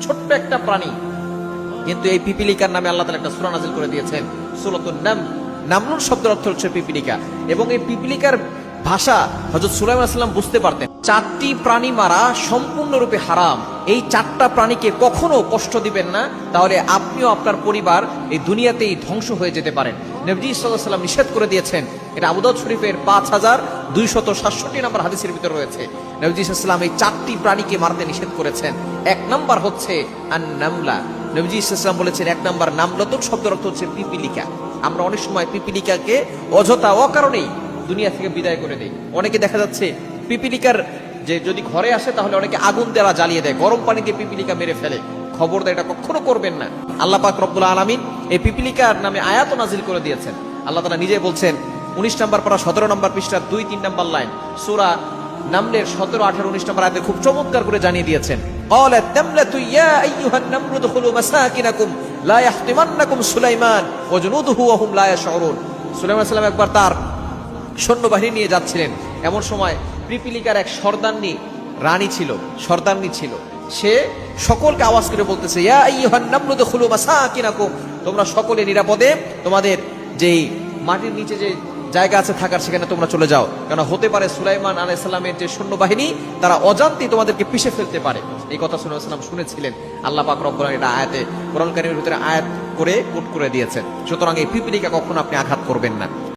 ছোট্ট একটা প্রাণী, কিন্তু এই পিপিলিকার নামে আল্লাহ তাআলা একটা সূরা নাযিল করে দিয়েছেন, সূরাতুন নামল। নামলুন শব্দের অর্থ হচ্ছে পিপিলিকা, এবং এই পিপিলিকার ভাষা হযরত সুলাইমান আলাইহিস সালাম বুঝতে পারতেন। চারটি প্রাণী মারা সম্পূর্ণরূপে হারাম। এই চারটা প্রাণীকে কখনো কষ্ট দিবেন না, তাহলে আপনিও আপনার পরিবার এই দুনিয়াতেই ধ্বংস হয়ে যেতে পারেন। নবীজি সাল্লাল্লাহু আলাইহি ওয়াসাল্লাম নিষেধ করে দিয়েছেন। এটা আবু দাউদ শরীফের 5267 নম্বর হাদিসের ভিতরে রয়েছে। নবীজি সাল্লাল্লাহু আলাইহি ওয়াসাল্লাম এই চারটি প্রাণীকে মারতে নিষেধ করেছেন। এক নাম্বার হচ্ছে আন-নামলা। নবীজি সাল্লাল্লাহু আলাইহি ওয়াসাল্লাম বলেছেন এক নাম্বার নামলাতুন শব্দের অর্থ হচ্ছে পিপিলিকা। আমরা অনেক সময় পিপিলিকাকে অযথা অকারণেই দুনিয়া থেকে বিদায় করে দেই। অনেকে দেখা যাচ্ছে পিপিলিকার যে যদি ঘরে আসে তাহলে অনেকে আগুন দেওয়া জ্বালিয়ে দেয়, গরম পানি দিয়ে পিপিলিকা মেরে ফেলে। খবরদার, এটা কখনো করবেন না। আল্লাহ পাক রব্বুল আলামিন এই পিপিলিকার নামে আয়াত নাজিল করে দিয়েছেন। আল্লাহ তাআলা নিজে বলছেন 19 নম্বর পারা 17 নম্বর পৃষ্ঠার 2-3 নম্বর লাইন সূরা নামলের 17, 18, 19 নম্বর আয়াতে খুব চমৎকার করে জানিয়ে দিয়েছেন। ক্বালাত তামলাতু ইয়া আইয়ুহান নামরু দুখুলু মাসাকিনাকুম লা ইয়াহতিমান্নাকুম সুলাইমান ওয়া জুনুদুহু ওয়া হুম লা ইয়াশউরুন। সুলাইমান আলাইহিস সালাম একবার তার সৈন্যবাহিনী নিয়ে যাচ্ছিলেন। এমন সময় পিপিলিকার এক সর্দারনি রানী ছিল, সর্দারনি ছিল। সে সকলকে আওয়াজ করে বলতেছে, ইয়া আইয়ুহান নামরু দুখুলু মাসাকিনাকুম, তোমরা সকলে নিরাপদে তোমাদের যেই মাটির নিচে যে জায়গা আছে থাকার সেখানে তোমরা চলে যাও, কারণ হতে পারে সুলাইমান আলাইহিস সালামের যে সৈন্যবাহিনী তারা অজান্তেই তোমাদেরকে পিষে ফেলতে পারে। এই কথা সুলাইমান আলাইহিস সালাম শুনেছিলেন। আল্লাহ পাক রব্বুল আলামিন এটা আয়াতে কোরআন কারীমের ভিতরে আয়াত করে কোট করে দিয়েছেন। সুতরাং এই পিপিলিকা কখনো আপনি আঘাত করবেন না।